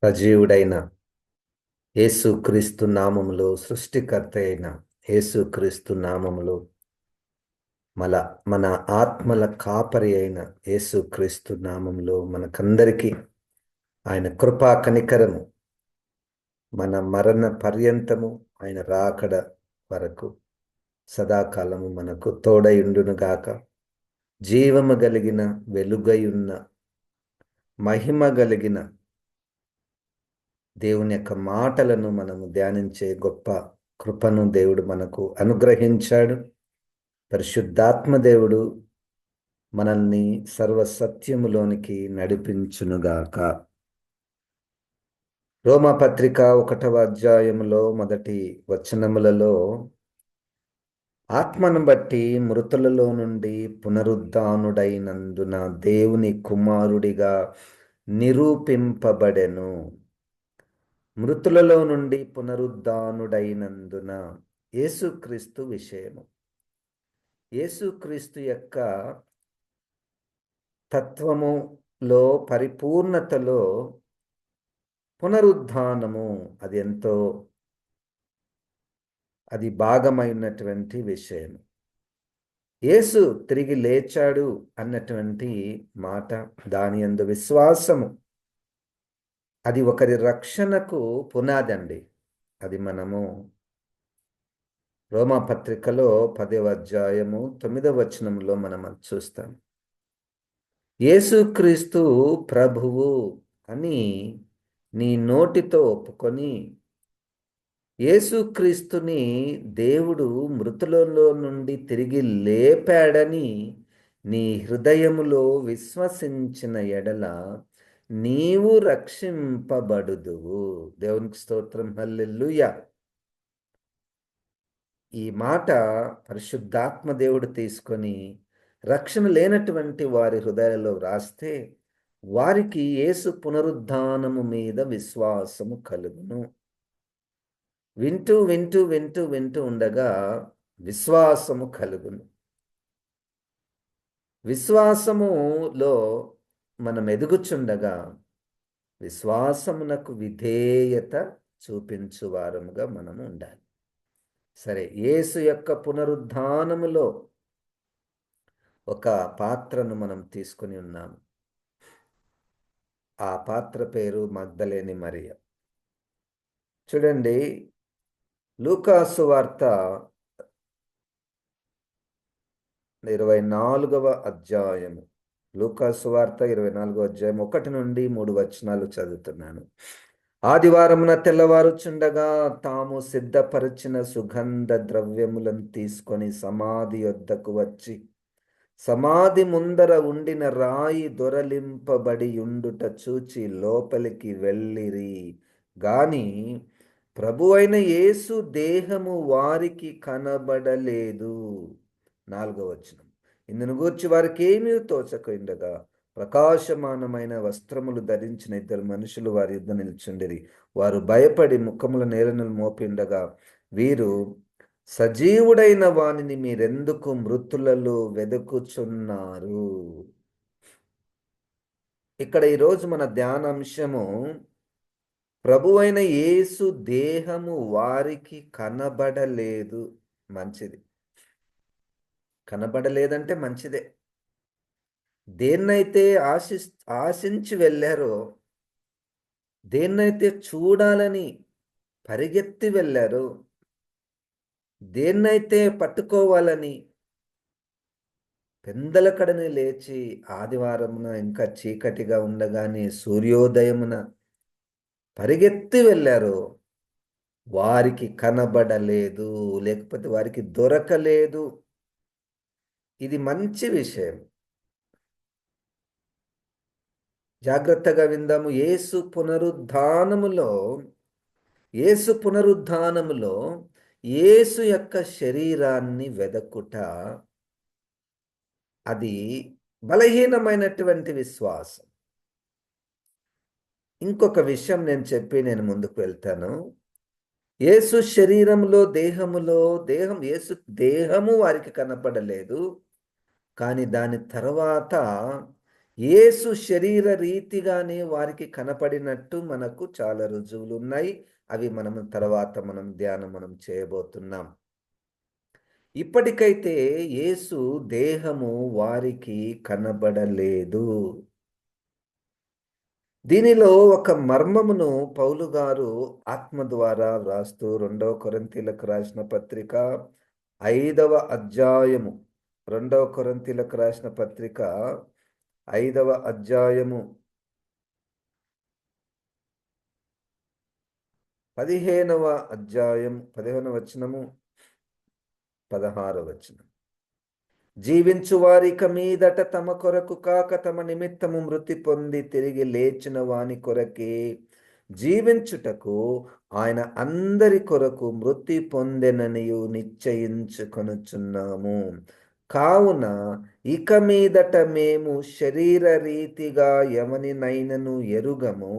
సజీవుడైన యేసుక్రీస్తు నామములో సృష్టికర్త అయిన యేసుక్రీస్తు నామములో మన మన ఆత్మల కాపరి అయిన యేసుక్రీస్తు నామములో మనకందరికీ ఆయన కృపా కనికరము మన మరణ పర్యంతము ఆయన రాకడ వరకు సదాకాలము మనకు తోడయుండునుగాక. జీవము కలిగిన వెలుగయున్న మహిమ కలిగిన దేవుని యొక్క మాటలను మనము ధ్యానించే గొప్ప కృపను దేవుడు మనకు అనుగ్రహించాడు. పరిశుద్ధాత్మ దేవుడు మనల్ని సర్వసత్యములోనికి నడిపించునుగాక. రోమాపత్రిక 1వ అధ్యాయములో మొదటి వచనములలో ఆత్మను బట్టి మృతులలో నుండి పునరుద్ధానుడైనందున దేవుని కుమారుడిగా నిరూపింపబడెను. మృతులలో నుండి పునరుద్ధానుడైనందున యేసుక్రీస్తు విషయము. యేసుక్రీస్తు యొక్క తత్వములో పరిపూర్ణతలో పునరుద్ధానము అది భాగమైనటువంటి విషయం. యేసు తిరిగి లేచాడు అన్నటువంటి మాట, దాని యందు విశ్వాసము, అది ఒకరి రక్షణకు పునాది అండి. అది మనము రోమాపత్రికలో 10వ అధ్యాయము 9వ వచనంలో మనం చూస్తాం. యేసుక్రీస్తు ప్రభువు అని నీ నోటితో ఒప్పుకొని యేసుక్రీస్తుని దేవుడు మృతులలో నుండి తిరిగి లేపాడని నీ హృదయములో విశ్వసించిన ఎడల నీవు రక్షింపబడుదువు. దేవునికి స్తోత్రం, హల్లెలూయా. ఈ మాట పరిశుద్ధాత్మ దేవుడు తీసుకొని రక్షణ లేనటువంటి వారి హృదయాల్లో వ్రాస్తే వారికి యేసు పునరుద్ధానము మీద విశ్వాసము కలుగును. వింటూ వింటూ వింటూ వింటూ ఉండగా విశ్వాసము కలుగును. విశ్వాసములో మనం ఎదుగుచుండగా విశ్వాసమునకు విధేయత చూపించువారముగా మనము ఉండాలి. సరే, యేసు యొక్క పునరుద్ధానములో ఒక పాత్రను మనం తీసుకుని ఉన్నాము. ఆ పాత్ర పేరు మగ్దలేని మరియ. చూడండి, లూకా సువార్త 24వ అధ్యాయము. లూకా సువార్త 24వ అధ్యాయం 1 నుండి 3 వచనాలు చదువుతున్నాను. ఆదివారమున తెల్లవారుచుండగా తాము సిద్ధపరిచిన సుగంధ ద్రవ్యములను తీసుకొని సమాధి యొద్దకు వచ్చి సమాధి ముందర ఉండిన రాయి దొరలింపబడి ఉండుట చూచి లోపలికి వెళ్ళిరి. గాని ప్రభువైన యేసు దేహము వారికి కనబడలేదు. 4వ వచనం. ఇందును గూర్చి వారికి ఏమీ తోచకుండగా ప్రకాశమానమైన వస్త్రములు ధరించిన 2 మనుషులు వారి యుద్ధ నిల్చుండిరి. వారు భయపడి ముఖముల నేలను మోపిండగా, వీరు సజీవుడైన వానిని మీరెందుకు మృతులలో వెదుకుచున్నారు? ఇక్కడ ఈరోజు మన ధ్యానాంశము, ప్రభువైన యేసు దేహము వారికి కనబడలేదు. మంచిది, కనబడలేదంటే మంచిదే. దేన్నైతే ఆశించి వెళ్ళారో, దేన్నైతే చూడాలని పరిగెత్తి వెళ్ళారో, దేన్నైతే పట్టుకోవాలని పెందలకడని లేచి ఆదివారమున ఇంకా చీకటిగా ఉండగానే సూర్యోదయమున పరిగెత్తి వెళ్ళారో వారికి కనబడలేదు, లేకపోతే వారికి దొరకలేదు. ఇది మంచి విషయం. జాగ్రత్తగా విందాము. యేసు పునరుద్ధానములో యేసు యొక్క శరీరాన్ని వెదకుట, అది బలహీనమైనటువంటి విశ్వాసం. ఇంకొక విషయం నేను ముందుకు వెళ్తాను. యేసు శరీరంలో యేసు దేహము వారికి కనపడలేదు. కానీ దాని తర్వాత యేసు శరీర రీతిగానే వారికి కనపడినట్టు మనకు చాలా రుజువులున్నాయి. అవి మనం ధ్యానం చేయబోతున్నాం. ఇప్పటికైతే యేసు దేహము వారికి కనబడలేదు. దీనిలో ఒక మర్మమును పౌలు గారు ఆత్మ ద్వారా వ్రాస్తూ 2 కొరింథీయులకు రాసిన పత్రిక 5వ అధ్యాయము 2 కొరింథీయులకు రాసిన పత్రిక 5వ అధ్యాయము 15వ అధ్యాయం 15వ వచనము 16వ వచనం. జీవించు వారిక మీదట తమ కొరకు కాక తమ నిమిత్తము మృతి పొంది తిరిగి లేచిన వాని కొరకే జీవించుటకు ఆయన అందరి కొరకు మృతి పొందెననియు నిశ్చయించుకొనుచున్నాము. కావున ఇక మీదట మేము శరీర రీతిగా ఎవనినైనను ఎరుగము.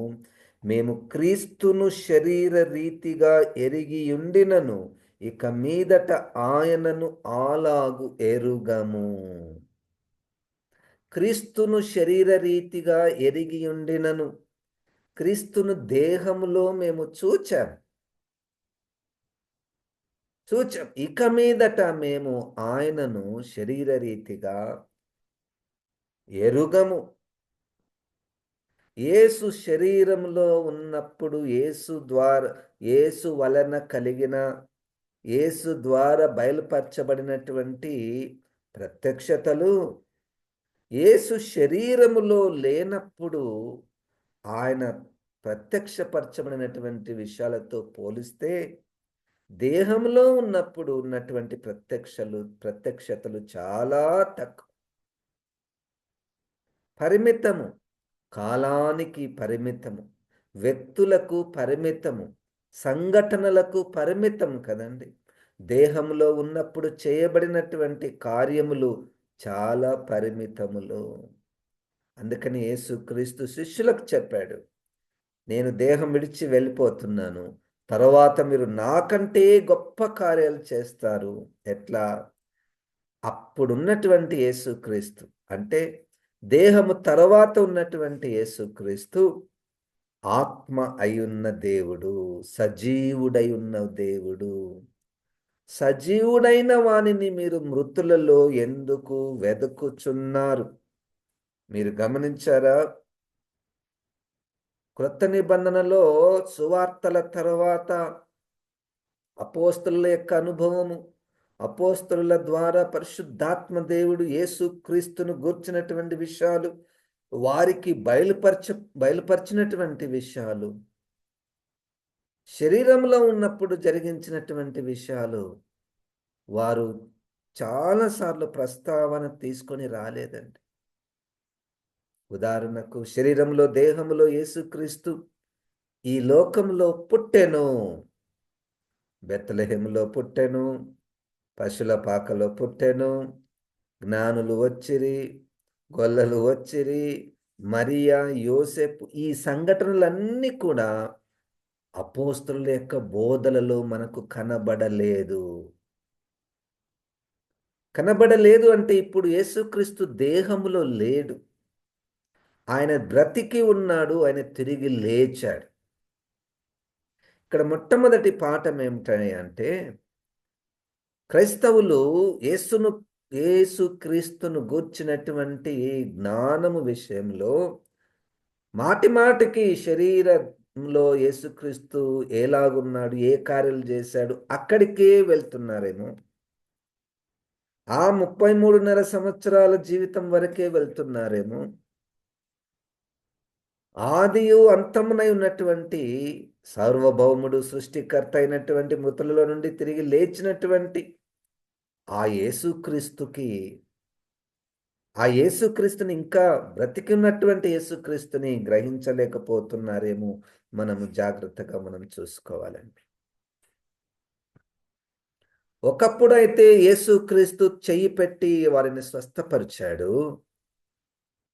మేము క్రీస్తును శరీర రీతిగా ఎరిగియుండినను ఇక మీదట ఆయనను అలాగు ఎరుగము. క్రీస్తును శరీర రీతిగా ఎరిగియుండినను క్రీస్తును దేహములో మేము చూచాం. ఇక మీదట మేము ఆయనను శరీర రీతిగా ఎరుగము. యేసు శరీరంలో ఉన్నప్పుడు యేసు వలన కలిగిన యేసు ద్వారా బయలుపరచబడినటువంటి ప్రత్యక్షతలు యేసు శరీరములో లేనప్పుడు ఆయన ప్రత్యక్షపరచబడినటువంటి విషయాలతో పోలిస్తే దేహంలో ఉన్నప్పుడు ఉన్నటువంటి ప్రత్యక్షతలు చాలా తక్కువ. పరిమితము, కాలానికి పరిమితము, వ్యక్తులకు పరిమితము, సంఘటనలకు పరిమితం కదండి. దేహంలో ఉన్నప్పుడు చేయబడినటువంటి కార్యములు చాలా పరిమితములు. అందుకని యేసుక్రీస్తు శిష్యులకు చెప్పాడు, నేను దేహం విడిచి వెళ్ళిపోతున్నాను, తర్వాత మీరు నాకంటే గొప్ప కార్యాలు చేస్తారు. ఎట్లా? అప్పుడున్నటువంటి యేసుక్రీస్తు అంటే దేహము తర్వాత ఉన్నటువంటి యేసుక్రీస్తు ఆత్మ అయున్న దేవుడు, సజీవుడై ఉన్న దేవుడు. సజీవుడైన వానిని మీరు మృతులలో ఎందుకు వెదుకుచున్నారు? మీరు గమనించారా? క్రొత్త నిబంధనలో సువార్తల తర్వాత అపోస్తలుల యొక్క అనుభవము, అపోస్తలుల ద్వారా పరిశుద్ధాత్మ దేవుడు యేసుక్రీస్తును గూర్చినటువంటి విషయాలు, వారికి బయలుపరిచినటువంటి విషయాలు, శరీరంలో ఉన్నప్పుడు జరిగించినటువంటి విషయాలు వారు చాలాసార్లు ప్రస్తావన తీసుకొని రాలేదండి. ఉదాహరణకు శరీరంలో దేహంలో యేసుక్రీస్తు ఈ లోకంలో పుట్టెను. బెత్లెహేములో పుట్టెను, పశుల పాకలో పుట్టెను, జ్ఞానులు వచ్చిరి, గొల్లలు వచ్చిరి, మరియా, యోసేపు, ఈ సంఘటనలన్నీ కూడా అపోస్తలుల యొక్క బోధలలో మనకు కనబడలేదు. అంటే ఇప్పుడు యేసుక్రీస్తు దేహములో లేడు, ఆయన బ్రతికి ఉన్నాడు, ఆయన తిరిగి లేచాడు. ఇక్కడ మొట్టమొదటి పాఠం ఏమిటని అంటే, క్రైస్తవులు యేసుక్రీస్తును గూర్చినటువంటి జ్ఞానము విషయంలో మాటిమాటికి శరీరంలో యేసుక్రీస్తు ఎలాగున్నాడు, ఏ కార్యాలు చేశాడు అక్కడికే వెళ్తున్నారేమో. ఆ 33.5 సంవత్సరాల జీవితం వరకే వెళ్తున్నారేమో. ఆదియు అంతమునై ఉన్నటువంటి సార్వభౌముడు, సృష్టికర్త అయినటువంటి మృతులలో నుండి తిరిగి లేచినటువంటి ఆ యేసుక్రీస్తుని ఇంకా బ్రతికి ఉన్నటువంటి యేసుక్రీస్తుని గ్రహించలేకపోతున్నారేమో. జాగ్రత్తగా చూసుకోవాలండి. ఒకప్పుడైతే యేసుక్రీస్తు చెయ్యి పెట్టి వారిని స్వస్థపరిచాడు.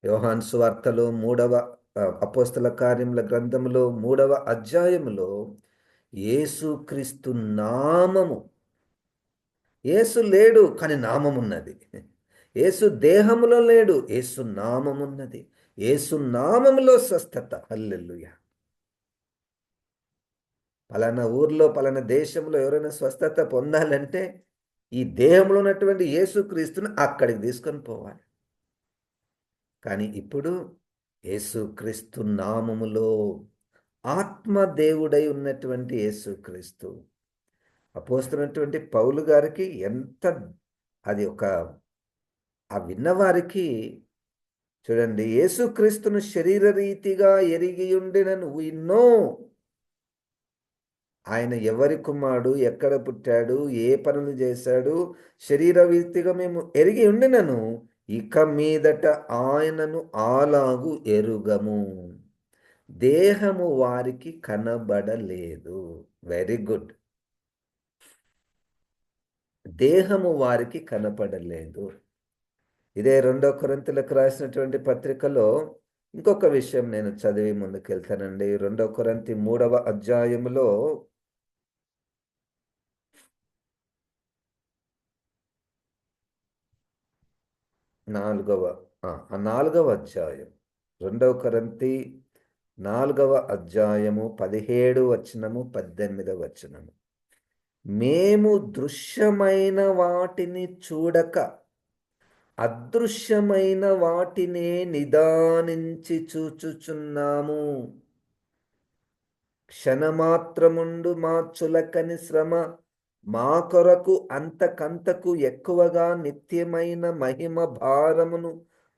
యోహాను సువార్తలో అపోస్తల కార్యముల గ్రంథములో 3వ అధ్యాయములో యేసుక్రీస్తు నామము, యేసు లేడు కానీ నామమున్నది. యేసు దేహములో లేడు, యేసు నామమున్నది. యేసు నామములో స్వస్థత. హల్లెలూయా. పలానా ఊర్లో పలానా దేశంలో ఎవరైనా స్వస్థత పొందాలంటే ఈ దేహంలో ఉన్నటువంటి యేసుక్రీస్తును అక్కడికి తీసుకొని పోవాలి. కానీ ఇప్పుడు యేసుక్రీస్తు నామములో ఆత్మ దేవుడై ఉన్నటువంటి యేసుక్రీస్తు అపోస్తులైనటువంటి పౌలు గారికి ఎంత అది ఒక ఆ విన్నవారికి చూడండి, యేసుక్రీస్తును శరీర రీతిగా ఎరిగియుండినను వి నో ఆయన ఎవరి కుమారుడు, ఎక్కడ పుట్టాడు, ఏ పనులు చేశాడు, శరీర రీతిగా మేము ఎరిగి ఉండినను ఇక మీదట ఆయనను అలాగు ఎరుగము. దేహము వారికి కనబడలేదు. Very good. దేహము వారికి కనపడలేదు. ఇదే 2 కొరింథీయులకు రాసినటువంటి పత్రికలో ఇంకొక విషయం నేను చదివి ముందుకెళ్తానండి. 2 కొరింథీ 3వ అధ్యాయములో 4వ 4వ అధ్యాయం 2 కొరింథీ 4వ అధ్యాయము 17 వచనము 18 వచనము. మేము దృశ్యమైన వాటిని చూడక అదృశ్యమైన వాటినే నిదానించి చూచుచున్నాము. క్షణమాత్రముండు మా చులకని శ్రమ మా కొరకు అంతకంతకు ఎక్కువగా నిత్యమైన మహిమ భారమును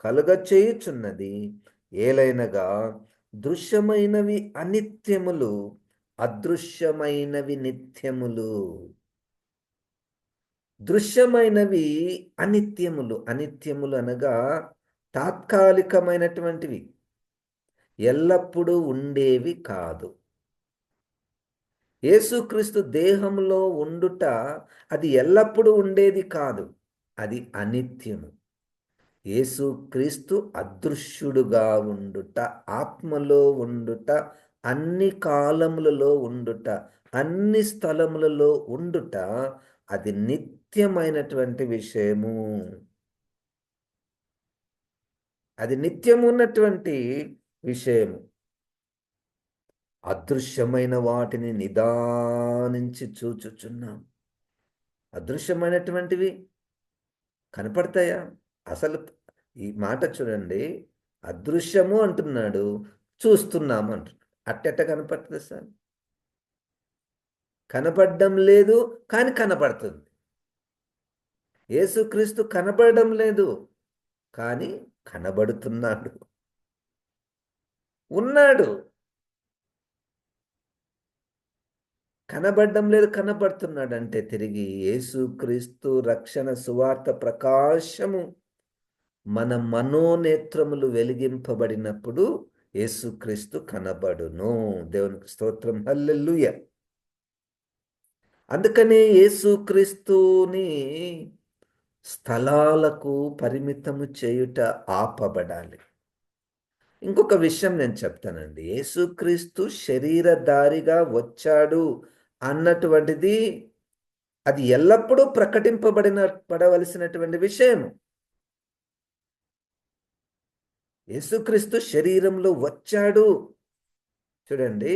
కలుగచేయుచున్నది. ఏలైనగా దృశ్యమైనవి అనిత్యములు, అదృశ్యమైనవి నిత్యములు. దృశ్యమైనవి అనిత్యములు. అనిత్యములు అనగా తాత్కాలికమైనటువంటివి, ఎల్లప్పుడూ ఉండేవి కాదు. యేసుక్రీస్తు దేహంలో ఉండుట అది ఎల్లప్పుడూ ఉండేది కాదు, అది అనిత్యము. యేసుక్రీస్తు అదృశ్యుడుగా ఉండుట, ఆత్మలో ఉండుట, అన్ని కాలములలో ఉండుట, అన్ని స్థలములలో ఉండుట అది నిత్యమైనటువంటి విషయము. అది నిత్యమున్నటువంటి విషయము. అదృశ్యమైన వాటిని నిదానించి చూచుచున్నాం. అదృశ్యమైనటువంటివి కనపడతాయా? అసలు ఈ మాట చూడండి, అదృశ్యము అంటున్నాడు, చూస్తున్నాము అంటున్నాడు. అట్టెట్ట కనపడుతుంది సార్? కనపడడం లేదు, కానీ కనపడుతుంది. యేసుక్రీస్తు కనపడడం లేదు, కానీ కనబడుతున్నాడు, ఉన్నాడు. కనబడడం లేదు, కనబడుతున్నాడు అంటే తిరిగి యేసుక్రీస్తు రక్షణ సువార్త ప్రకాశము మన మనోనేత్రములు వెలిగింపబడినప్పుడు యేసుక్రీస్తు కనబడును. దేవునికి స్తోత్రం. హల్లెలూయా. అందుకనే యేసుక్రీస్తుని స్థలాలకు పరిమితము చేయుట ఆపబడాలి. ఇంకొక విషయం నేను చెప్తానండి. యేసుక్రీస్తు శరీరధారిగా వచ్చాడు అన్నటువంటిది అది ఎల్లప్పుడూ పడవలసినటువంటి విషయం. యేసుక్రీస్తు శరీరంలో వచ్చాడు. చూడండి,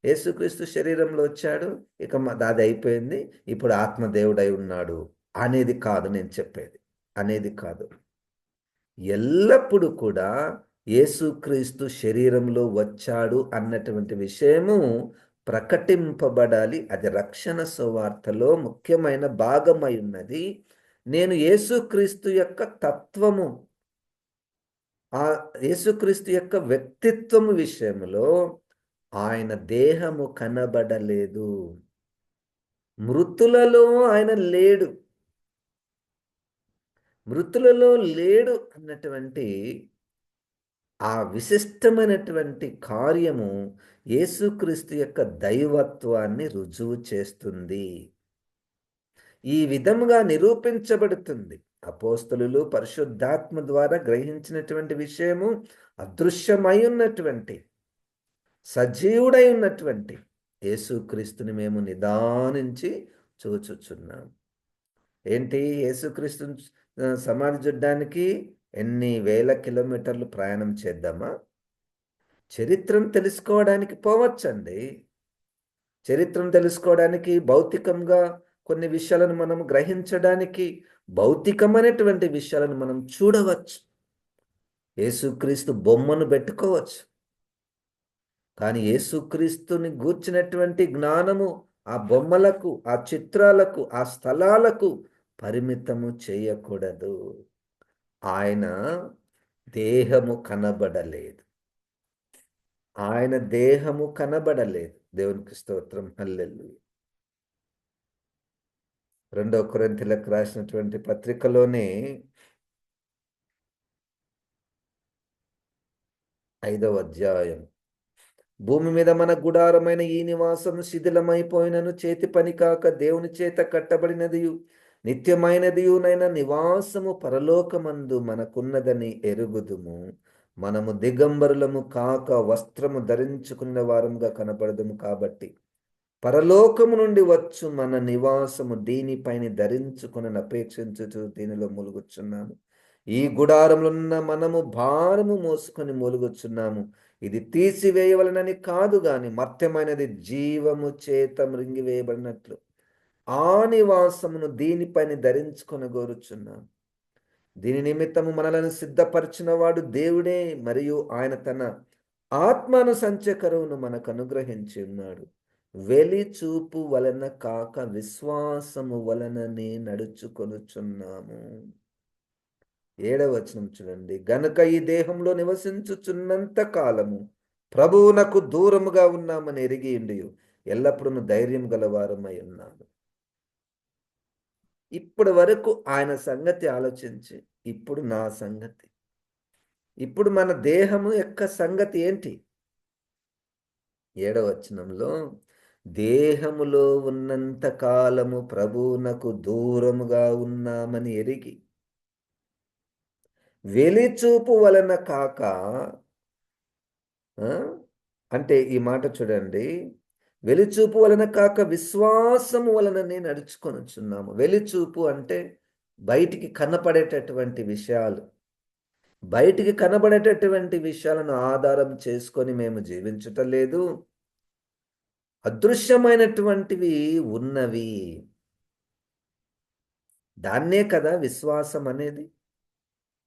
యేసుక్రీస్తు శరీరంలో వచ్చాడు, ఇక అది అయిపోయింది, ఇప్పుడు ఆత్మదేవుడై ఉన్నాడు అనేది కాదు నేను చెప్పేది. అనేది కాదు. ఎల్లప్పుడూ కూడా యేసుక్రీస్తు శరీరంలో వచ్చాడు అన్నటువంటి విషయము ప్రకటింపబడాలి. అది రక్షణ సువార్తలో ముఖ్యమైన భాగమై ఉన్నది. నేను యేసుక్రీస్తు యొక్క తత్వము, ఆ యేసుక్రీస్తు యొక్క వ్యక్తిత్వము విషయంలో ఆయన దేహము కనబడలేదు. మృతులలో ఆయన లేడు. మృతులలో లేడు అన్నటువంటి ఆ విశిష్టమైనటువంటి కార్యము యేసుక్రీస్తు యొక్క దైవత్వాన్ని రుజువు చేస్తుంది. ఈ విధముగా నిరూపించబడుతుంది. అపోస్తలులు పరిశుద్ధాత్మ ద్వారా గ్రహించినటువంటి విషయము అదృశ్యమై ఉన్నటువంటి, సజీవుడై ఉన్నటువంటి యేసుక్రీస్తుని మేము నిదానించి చూచుచున్నాం. ఏంటి? యేసుక్రీస్తుని సమాధి చూడ్డానికి ఎన్ని వేల కిలోమీటర్లు ప్రయాణం చేద్దామా? చరిత్రను తెలుసుకోవడానికి పోవచ్చండి. చరిత్రను తెలుసుకోవడానికి, భౌతికంగా కొన్ని విషయాలను మనం గ్రహించడానికి, భౌతికమైనటువంటి విషయాలను మనం చూడవచ్చు. యేసుక్రీస్తు బొమ్మను పెట్టుకోవచ్చు. కానీ యేసుక్రీస్తుని గూర్చినటువంటి జ్ఞానము ఆ బొమ్మలకు, ఆ చిత్రాలకు, ఆ స్థలాలకు పరిమితము చేయకూడదు. ఆయన దేహము కనబడలేదు. ఆయన దేహము కనబడలేదు. దేవునికి స్తోత్రం. హల్లెలూయా. 2 కొరింథీయులకు రాసినటువంటి పత్రికలోనే 5వ అధ్యాయం. భూమి మీద మన గుడారమైన ఈ నివాసము శిథిలమైపోయినను చేతి పని కాక దేవుని చేత కట్టబడినదియు నిత్యమైనదియునైన నివాసము పరలోకమందు మనకున్నదని ఎరుగుదుము. మనము దిగంబరులము కాక వస్త్రము ధరించుకున్న వారముగా కనపడదుము కాబట్టి పరలోకము నుండి వచ్చు మన నివాసము దీనిపైన ధరించుకుని అపేక్షించుచు దీనిలో మూలుగుచున్నాము. ఈ గుడారంలో ఉన్న మనము భారము మోసుకొని మూలుగుచున్నాము. ఇది తీసివేయవలనని కాదు గాని మర్త్యమైనది జీవము చేత మృంగివేయబడినట్లు ఆ నివాసమును దీనిపైన ధరించుకొని గోరుచున్నాము. దీని నిమిత్తము మనలను సిద్ధపరిచిన వాడు దేవుడే, మరియు ఆయన తన ఆత్మను సంచకరువును మనకు అనుగ్రహించి ఉన్నాడు. వెలి చూపు వలన కాక విశ్వాసము వలననే నడుచుకొనుచున్నాము. 7వ వచనం చూడండి. గనుక ఈ దేహంలో నివసించుచున్నంత కాలము ప్రభువునకు దూరముగా ఉన్నామని ఎరిగి ఉండి ఎల్లప్పుడూ ధైర్యం గలవారమై ఉన్నాము. ఇప్పటి వరకు ఆయన సంగతి ఆలోచించి, ఇప్పుడు నా సంగతి, ఇప్పుడు మన దేహము యొక్క సంగతి ఏంటి? 7వ వచనంలో దేహములో ఉన్నంత కాలము ప్రభువునకు దూరముగా ఉన్నామని ఎరిగి వెలిచూపు వలన కాక, అంటే ఈ మాట చూడండి, వెలిచూపు వలన కాక విశ్వాసము వలననే నడుచుకొనుచున్నాము. వెలిచూపు అంటే బయటికి కనపడేటటువంటి విషయాలు. బయటికి కనబడేటటువంటి విషయాలను ఆధారం చేసుకొని మేము జీవించటం లేదు. అదృశ్యమైనటువంటివి ఉన్నవి. దాన్నే కదా విశ్వాసం అనేది.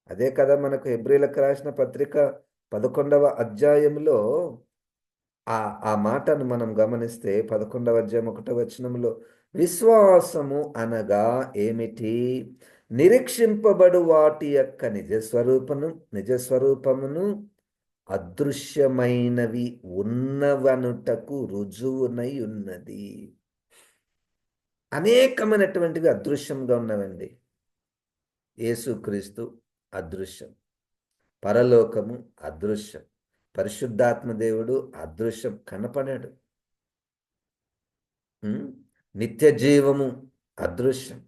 అదే కదా మనకు హెబ్రీలకు రాసిన పత్రిక 11వ అధ్యాయంలో ఆ మాటను మనం గమనిస్తే 11వ అధ్యాయం 1వ వచనంలో విశ్వాసము అనగా ఏమిటి? నిరీక్షింపబడు వాటి యొక్క నిజస్వరూపమును అదృశ్యమైనవి ఉన్నవనుటకు రుజువునై ఉన్నది. అనేకమైనటువంటివి అదృశ్యంగా ఉన్నవండి. యేసుక్రీస్తు అదృశ్యం, పరలోకము అదృశ్యం, పరిశుద్ధాత్మ దేవుడు అదృశ్యం, కనపడాడు. నిత్య జీవము అదృశ్యం,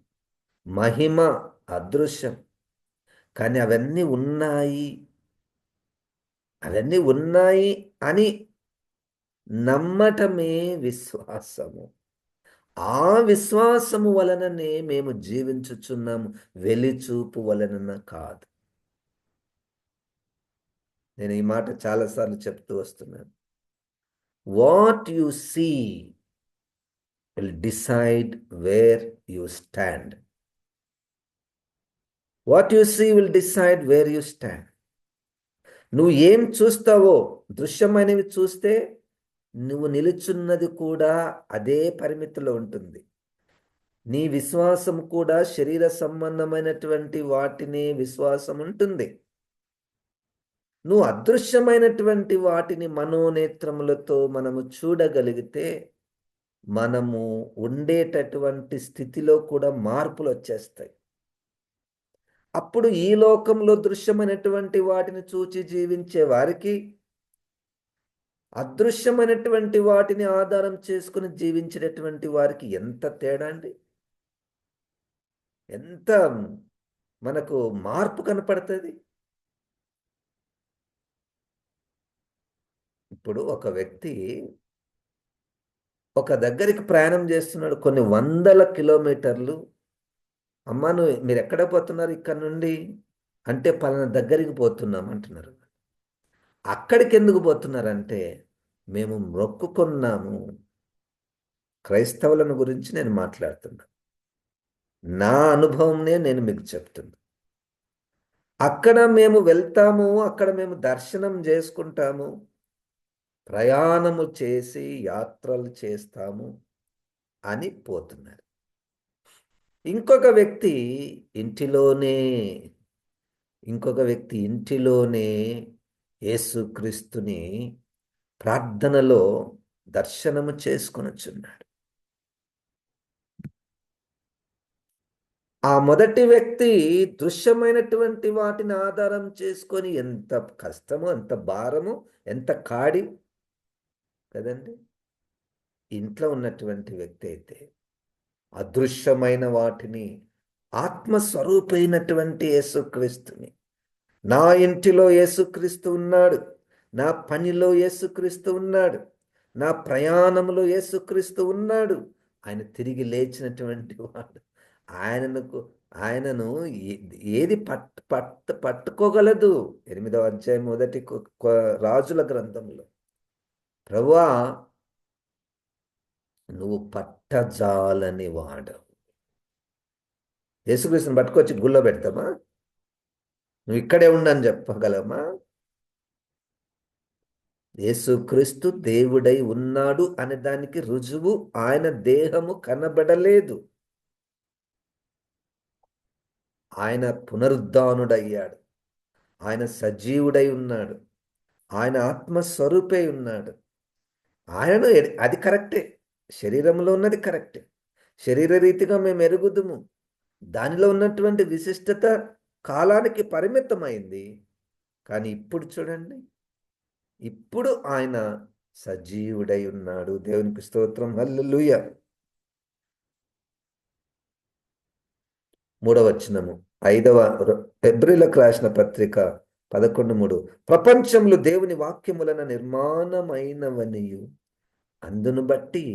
మహిమ అదృశ్యం. కానీ అవన్నీ ఉన్నాయి అని నమ్మటమే విశ్వాసము. ఆ విశ్వాసము వలననే మేము జీవించుచున్నాము, వెలిచూపు వలన కాదు. నేను ఈ మాట చాలాసార్లు చెప్తూ వస్తున్నాను. What you see will decide where you stand. What you see will decide where you stand. నువ్వు ఏం చూస్తావో, దృశ్యమైనవి చూస్తే నువ్వు నిలుచున్నది కూడా అదే పరిమితిలో ఉంటుంది. నీ విశ్వాసం కూడా శరీర సంబంధమైనటువంటి వాటిని విశ్వాసం ఉంటుంది. నువ్వు అదృశ్యమైనటువంటి వాటిని మనోనేత్రములతో మనము చూడగలిగితే మనము ఉండేటటువంటి స్థితిలో కూడా మార్పులు వచ్చేస్తాయి. అప్పుడు ఈ లోకంలో దృశ్యమైనటువంటి వాటిని చూచి జీవించే వారికి అదృశ్యమైనటువంటి వాటిని ఆధారం చేసుకుని జీవించేటటువంటి వారికి ఎంత తేడా అండి! ఎంత మనకు మార్పు కనపడుతుంది. ఇప్పుడు ఒక వ్యక్తి ఒక దగ్గరికి ప్రయాణం చేస్తున్నాడు, కొన్ని వందల కిలోమీటర్లు. అమ్మా, మీరు ఎక్కడ పోతున్నారు ఇక్కడ నుండి? అంటే పలానా దగ్గరికి పోతున్నాం అంటున్నారు. అక్కడికి ఎందుకు పోతున్నారంటే మేము మొక్కుకున్నాము. క్రైస్తవులను గురించి నేను మాట్లాడుతున్నా. నా అనుభవంనే నేను మీకు చెప్తున్నా. అక్కడ మేము వెళ్తాము, అక్కడ మేము దర్శనం చేసుకుంటాము, ప్రయాణము చేసి యాత్రలు చేస్తాము అని పోతున్నారు. ఇంకొక వ్యక్తి ఇంటిలోనే ఇంకొక వ్యక్తి ఇంటిలోనే యేసుక్రీస్తుని ప్రార్థనలో దర్శనము చేసుకొనొచ్చున్నాడు. ఆ మొదటి వ్యక్తి దృశ్యమైనటువంటి వాటిని ఆధారం చేసుకొని ఎంత కష్టమో, ఎంత భారము, ఎంత కాడి కదండి. ఇంట్లో ఉన్నటువంటి వ్యక్తి అయితే అదృశ్యమైన వాటిని, ఆత్మస్వరూపైనటువంటి యేసుక్రీస్తుని, నా ఇంటిలో యేసుక్రీస్తు ఉన్నాడు, నా పనిలో యేసుక్రీస్తు ఉన్నాడు, నా ప్రయాణంలో యేసుక్రీస్తు ఉన్నాడు, ఆయన తిరిగి లేచినటువంటి వాడు, ఆయనకు ఆయనను ఏది పట్టుకోగలదు? 8వ అధ్యాయం మొదటి రాజుల గ్రంథంలో, ప్రభువా నువ్వు పట్టజాలని వాడవు. యేసుక్రీస్తుని పట్టుకొచ్చి గుళ్ళో పెడతామా? నువ్వు ఇక్కడే ఉండని చెప్పగలమా? యేసుక్రీస్తు దేవుడై ఉన్నాడు అనే దానికి రుజువు ఆయన దేహము కనబడలేదు. ఆయన పునరుద్ధానుడయ్యాడు, ఆయన సజీవుడై ఉన్నాడు, ఆయన ఆత్మస్వరూపై ఉన్నాడు. ఆయనను అది కరెక్టే, శరీరంలో ఉన్నది కరెక్టే, శరీర రీతిగా మేము ఎరుగుదుము. దానిలో ఉన్నటువంటి విశిష్టత కాలానికి పరిమితమైంది. కానీ ఇప్పుడు చూడండి, ఇప్పుడు ఆయన సజీవుడై ఉన్నాడు. దేవునికి స్తోత్రం, హల్లెలూయా. 3వ వచనము, 5వ హెబ్రీయులకు రాసిన పత్రిక 11:3, ప్రపంచంలో దేవుని వాక్యములన నిర్మాణమైనవనియు అందును బట్టి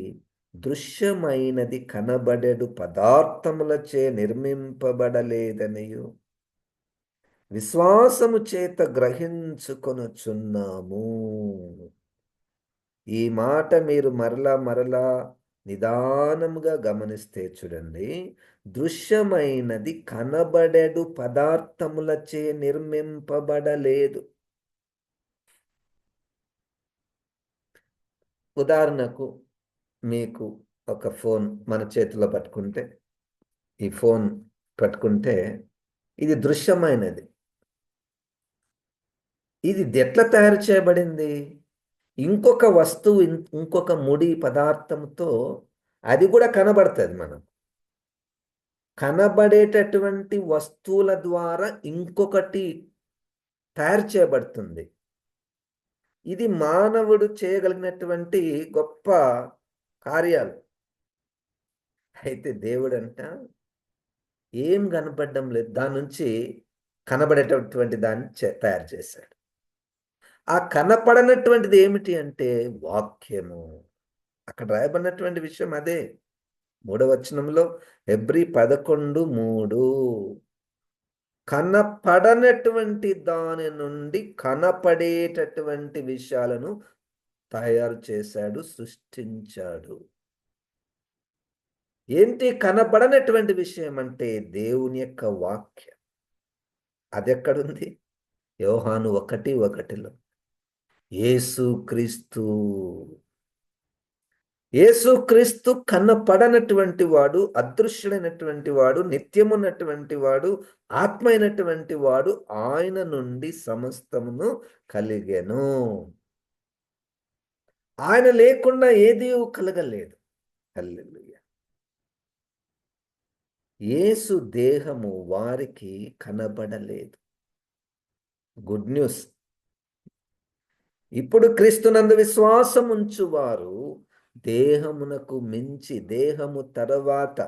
దృశ్యమైనది కనబడెడు పదార్థములచే నిర్మింపబడలేదనియు విశ్వాసము చేత గ్రహించుకొనుచున్నాము. ఈ మాట మీరు మరలా మరలా నిదానముగా గమనిస్తే చూడండి, దృశ్యమైనది కనబడెడు పదార్థములచే నిర్మింపబడలేదు. ఉదాహరణకు మీకు ఒక ఫోన్ మన చేతిలో పట్టుకుంటే, ఈ ఫోన్ పట్టుకుంటే ఇది దృశ్యమైనది. ఇది ఎట్లా తయారు చేయబడింది? ఇంకొక వస్తువు, ఇంకొక ముడి పదార్థంతో అది కూడా కనబడుతుంది. మనం కనబడేటటువంటి వస్తువుల ద్వారా ఇంకొకటి తయారు చేయబడుతుంది. ఇది మానవుడు చేయగలిగినటువంటి గొప్ప కార్యాలు. అయితే దేవుడంట ఏం కనపడడం లేదు, దాని నుంచి కనబడేటటువంటి దాన్ని తయారు చేశాడు. ఆ కనపడనటువంటిది ఏమిటి అంటే వాక్యము. అక్కడ రాయబడినటువంటి విషయం అదే. 3వ వచనంలో, హెబ్రీ 11:3, కనపడనటువంటి దాని నుండి కనపడేటటువంటి విషయాలను తయారు చేశాడు, సృష్టించాడు. ఏంటి కనపడనటువంటి విషయం అంటే దేవుని యొక్క వాక్యం. అదెక్కడుంది? యోహాను 1:1లో యేసుక్రీస్తు. యేసుక్రీస్తు కనపడనటువంటి వాడు, అదృశ్యుడైనటువంటి వాడు, నిత్యమున్నటువంటి వాడు, ఆత్మ అయినటువంటి వాడు. ఆయన నుండి సమస్తమును కలిగెను. ఆయన లేకుండా ఏదీ కలగలేదు. హల్లెలూయా. యేసు దేహము వారికి కనబడలేదు. Good news. ఇప్పుడు క్రీస్తునందు విశ్వాసం ఉంచువారు దేహమునకు మించి, దేహము తర్వాత,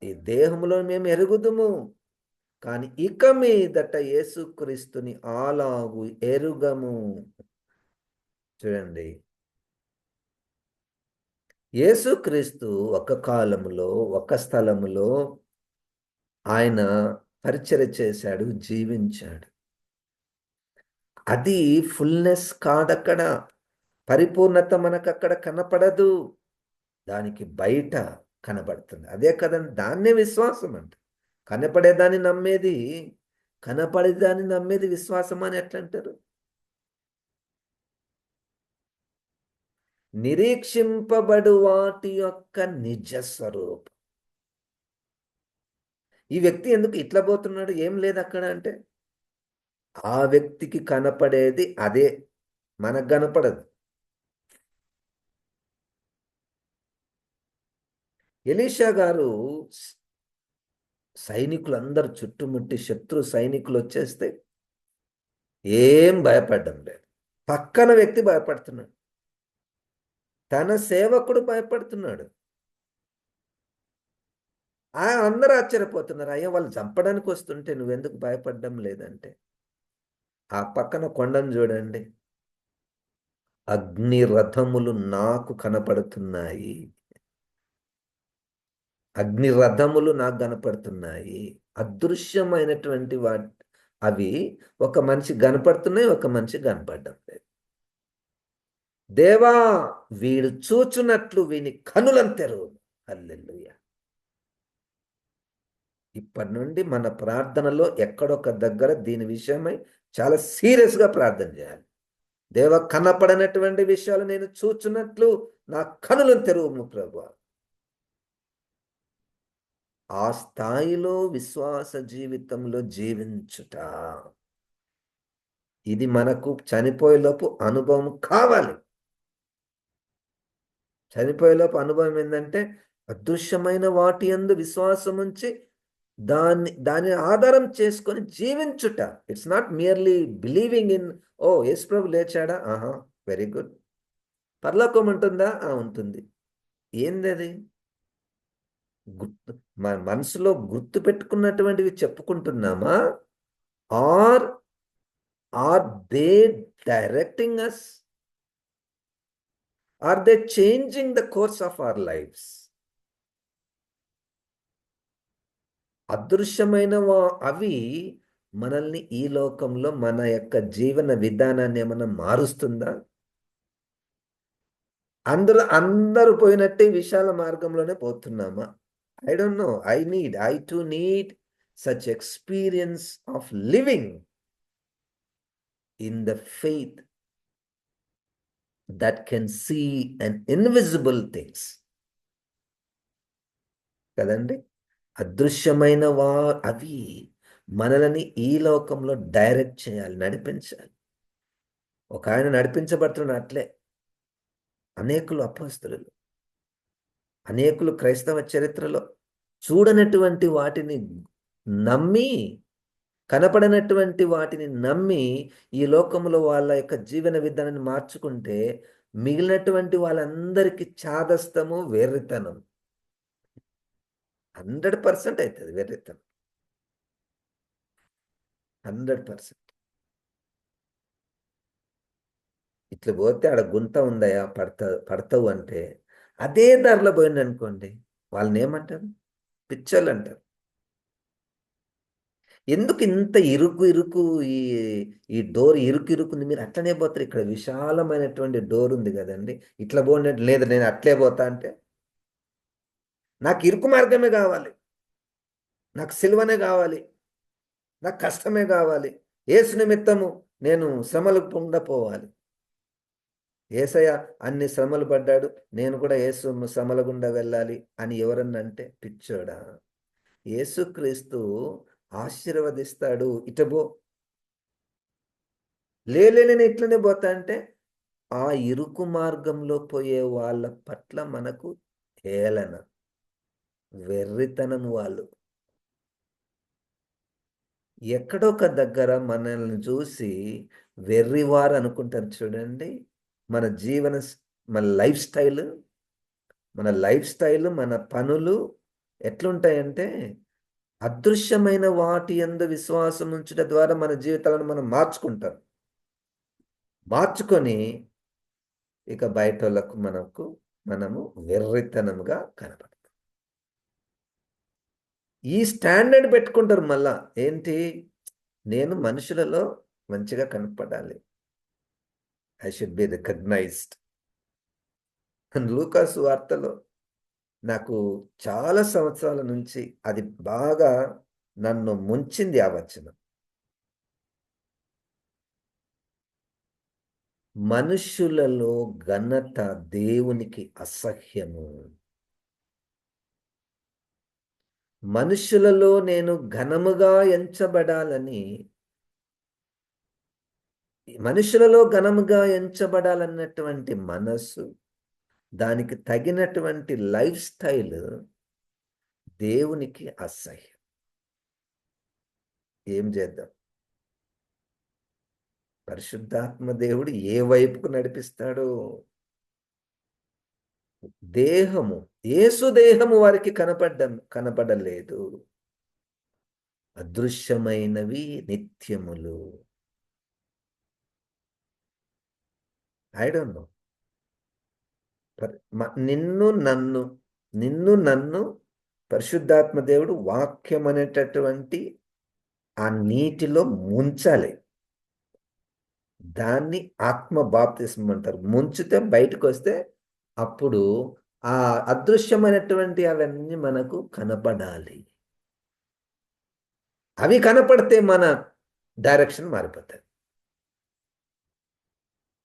ఈ దేహములో మేము ఎరుగుదుము, కానీ ఇక మీదట యేసుక్రీస్తుని అలాగు ఎరుగము. చూడండి, యేసుక్రీస్తు ఒక కాలములో, ఒక స్థలములో ఆయన పరిచర్య చేశాడు, జీవించాడు. అది ఫుల్నెస్ కాదక్కడ. పరిపూర్ణత మనకక్కడ కనపడదు. దానికి బయట కనబడుతుంది. అదే కదండి, దాన్నే విశ్వాసం అంటే. కనపడేదాన్ని నమ్మేది కనపడేదాన్ని నమ్మేది విశ్వాసం అని ఎట్లా అంటారు? నిరీక్షింపబడు వాటి యొక్క నిజ స్వరూపం. ఈ వ్యక్తి ఎందుకు ఇట్లా పోతున్నాడు, ఏం లేదు అక్కడ అంటే, ఆ వ్యక్తికి కనపడేది అదే, మనకు కనపడదు. ఎలీషా గారు సైనికులందరూ చుట్టుముట్టి శత్రు సైనికులు వచ్చేస్తే ఏం భయపడ్డం లేదు. పక్కన వ్యక్తి భయపడుతున్నాడు, తన సేవకుడు భయపడుతున్నాడు. అందరూ ఆశ్చర్యపోతున్నారు, అయ్యా వాళ్ళు చంపడానికి వస్తుంటే నువ్వెందుకు భయపడ్డం లేదంటే, ఆ పక్కన కొండను చూడండి, అగ్ని రథములు నాకు కనపడుతున్నాయి, అగ్ని రథములు నాకు కనపడుతున్నాయి. అదృశ్యమైనటువంటి అవి ఒక మనిషి కనపడుతున్నాయి, ఒక మనిషి కనపడడం లేదు. దేవా, వీడు చూచున్నట్లు వీని కనులను తెరువు. హల్లెలూయా. ఇప్పటి నుండి మన ప్రార్థనలో ఎక్కడొక దగ్గర దీని విషయమై చాలా సీరియస్గా ప్రార్థన చేయాలి. దేవ, కనపడనటువంటి విషయాలు నేను చూచున్నట్లు నా కనులను తెరువు ప్రభువా. ఆ స్థాయిలో విశ్వాస జీవితంలో జీవించుట, ఇది మనకు చనిపోయేలోపు అనుభవం కావాలి. చనిపోయేలోపు అనుభవం ఏంటంటే, అదృశ్యమైన వాటి యందు విశ్వాసం ఉంచి దాన్ని ఆధారం చేసుకొని జీవించుట. It's not merely believing in, ఓ యేసు ప్రభు లేచాడా, ఆహా వెరీ గుడ్. పరలోకం ఉంటుందా, ఉంటుంది. ఏంది అది? గుర్తు మన మనసులో గుర్తు పెట్టుకున్నటువంటివి చెప్పుకుంటున్నామా? Are are they directing us? Are they changing the course of our lives? అదృశ్యమైన అవి మనల్ని ఈ లోకంలో మన యొక్క జీవన విధానాన్ని ఏమన్నా మారుస్తుందా? అందరూ పోయినట్టే విశాల మార్గంలోనే పోతున్నామా? I don't know. I too need such experience of living in the faith that can see an invisible things. కదండి, అదృశ్యమైన అవి మనల్ని ఈ లోకంలో డైరెక్ట్ చేయాలి, నడిపించాలి. ఒక ఆయన నడిపించబడుతున్న అట్లే అనేకులు అపోస్తలులు, అనేకులు క్రైస్తవ చరిత్రలో చూడనటువంటి వాటిని నమ్మి, కనపడనటువంటి వాటిని నమ్మి ఈ లోకంలో వాళ్ళ యొక్క జీవన విధానాన్ని మార్చుకుంటే మిగిలినటువంటి వాళ్ళందరికీ చాదస్తము, వెర్రితనం 100% అవుతుంది. వెర్రితనం 100%. ఇట్లా పోతే ఆడ గుంత ఉందయా, పడతావు అంటే, అదే దారిలో పోయింది అనుకోండి, వాళ్ళని ఏమంటారు? పిచ్చోళ్ళు అంటారు. ఎందుకు ఇంత ఇరుకు ఈ ఈ డోర్ ఇరుకుంది, మీరు అట్లనే పోతారు. ఇక్కడ విశాలమైనటువంటి డోర్ ఉంది కదండి, ఇట్లా పోండి. లేదు, నేను అట్లే పోతా అంటే, నాకు ఇరుకు మార్గమే కావాలి, నాకు సిలువనే కావాలి, నాకు కష్టమే కావాలి, యేసు నిమిత్తము నేను శ్రమలు గుండా పోవాలి. యేసయ్య అన్ని శ్రమలు పడ్డాడు, నేను కూడా యేసు శ్రమల గుండా వెళ్ళాలి అని ఎవరన్నా అంటే పిచ్చోడా? యేసుక్రీస్తు ఆశీర్వదిస్తాడు, ఇటబో. నేను ఇట్లనే పోతా అంటే, ఆ ఇరుకు మార్గంలో పోయే వాళ్ళ పట్ల మనకు హేళన, వెర్రితనం. వాళ్ళు ఎక్కడొక దగ్గర మనల్ని చూసి వెర్రివారు అనుకుంటారు చూడండి. మన జీవన మన లైఫ్ స్టైల్, మన పనులు ఎట్లుంటాయంటే, అదృశ్యమైన వాటి యందు విశ్వాసం ఉంచుట ద్వారా మన జీవితాలను మనం మార్చుకొని ఇక బయట వాళ్ళకు మనము వెర్రితనముగా కనపడతాం. ఈ స్టాండర్డ్ పెట్టుకుంటారు మళ్ళా. ఏంటి? నేను మనుషులలో మంచిగా కనపడాలి. I should be recognised. లూకాసు వార్తలో నాకు చాలా సంవత్సరాల నుంచి అది బాగా నన్ను ముంచింది ఆ వచనం. మనుష్యులలో ఘనత దేవునికి అసహ్యము. మనుషులలో నేను ఘనముగా ఎంచబడాలని, మనుషులలో ఘనముగా ఎంచబడాలన్నటువంటి మనస్సు, దానికి తగినటువంటి లైఫ్ స్టైల్ దేవునికి అసహ్యం. ఏం చేద్దాం? పరిశుద్ధాత్మ దేవుడు ఏ వైపుకు నడిపిస్తాడో. దేహము, యేసు దేహము వారికి కనపడలేదు. అదృశ్యమైనవి నిత్యములు. I don't know. నిన్ను నన్ను పరిశుద్ధాత్మ దేవుడు వాక్యం అనేటటువంటి ఆ నీటిలో ముంచాలి. దాన్ని ఆత్మ బాప్తిస్మం అంటారు. ముంచితే బయటకు వస్తే అప్పుడు ఆ అదృశ్యమైనటువంటి అవన్నీ మనకు కనపడాలి. అవి కనపడితే మన డైరెక్షన్ మారిపోతుంది.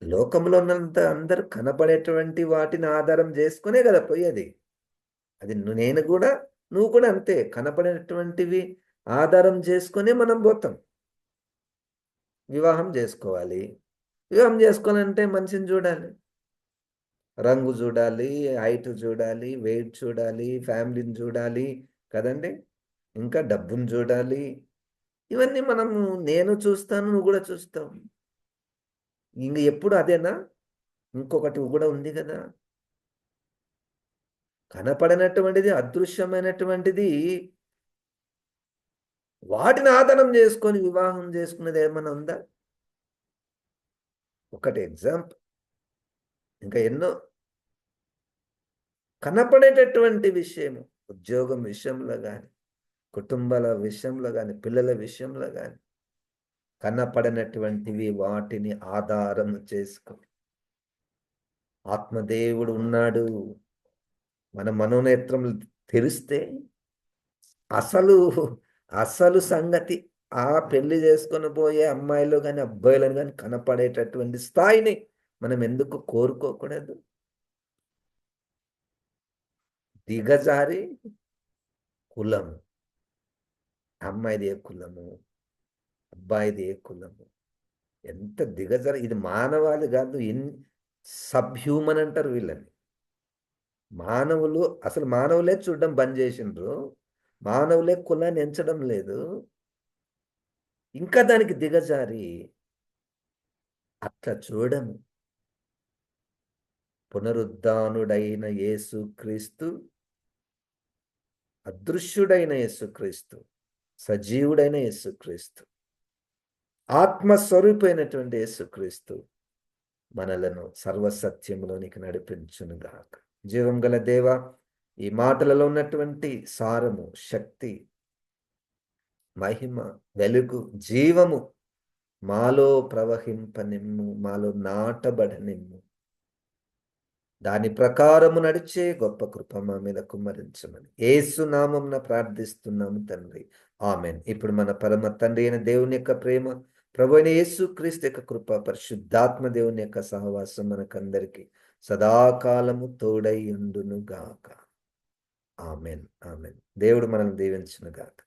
లోకంలో ఉన్నంత అందరూ కనపడేటువంటి వాటిని ఆధారం చేసుకునే కదా పోయేది. అది నేను కూడా, నువ్వు కూడా అంతే. కనపడేటువంటివి ఆధారం చేసుకునే మనం పోతాం. వివాహం చేసుకోవాలి. వివాహం చేసుకోవాలంటే మనిషిని చూడాలి, రంగు చూడాలి, హైట్ చూడాలి, వెయిట్ చూడాలి, ఫ్యామిలీని చూడాలి కదండి. ఇంకా డబ్బును చూడాలి. ఇవన్నీ మనము, నేను చూస్తాను, నువ్వు కూడా చూస్తావు. ఇంక ఎప్పుడు అదేనా? ఇంకొకటి కూడా ఉంది కదా. కనపడనటువంటిది, అదృశ్యమైనటువంటిది, వాటిని ఆధారం చేసుకొని వివాహం చేసుకునేది ఏమైనా ఉందా? ఒకటి ఎగ్జాంపుల్. ఇంకా ఎన్నో. కనపడేటటువంటి విషయము, ఉద్యోగం విషయంలో కానీ, కుటుంబాల విషయంలో కానీ, పిల్లల విషయంలో కానీ, కనపడనటువంటివి వాటిని ఆధారం చేసుకొని ఆత్మదేవుడు ఉన్నాడు. మన మనోనేత్రములు తెరిస్తే అసలు అసలు సంగతి, ఆ పెళ్లి చేసుకొని పోయే అమ్మాయిలు కానీ అబ్బాయిలను కానీ కనపడేటటువంటి స్థాయిని మనం ఎందుకు కోరుకోకూడదు? దిగజారి కులము, అమ్మాయిది ఏ కులము, అబ్బాయిది ఏ కులము, ఎంత దిగజారి! ఇది మానవాళి కాదు, సబ్ హ్యూమన్ అంటారు వీళ్ళని. మానవులు అసలు మానవులే చూడడం బంద్ చేసిండ్రు. మానవులే కులాన్ని ఎంచడం లేదు. ఇంకా దానికి దిగజారి అట్లా చూడము. పునరుద్ధానుడైన యేసుక్రీస్తు, అదృశ్యుడైన యేసుక్రీస్తు, సజీవుడైన యేసుక్రీస్తు, ఆత్మస్వరూపైనటువంటి యేసుక్రీస్తు మనలను సర్వసత్యంలోనికి నడిపించునుగాక. జీవం గల దేవ, ఈ మాటలలో ఉన్నటువంటి సారము, శక్తి, మహిమ, వెలుగు, జీవము మాలో ప్రవహింపనిమ్ము, మాలో నాటబడనిమ్ము. దాని ప్రకారము నడిచే గొప్ప కృప మా మీద కుమ్మరించమని యేసు నామమున ప్రార్థిస్తున్నాము తండ్రి. ఆమెన్. ఇప్పుడు మన పరమ తండ్రి అయిన దేవుని యొక్క ప్రేమ, ప్రభు అయిన యేసు క్రీస్తు యొక్క కృప, పరిశుద్ధాత్మ దేవుని యొక్క సహవాసం మనకందరికీ సదాకాలము తోడై ఉండును గాక. ఆమెన్. ఆమెన్. దేవుడు మనల్ని దీవించును గాక.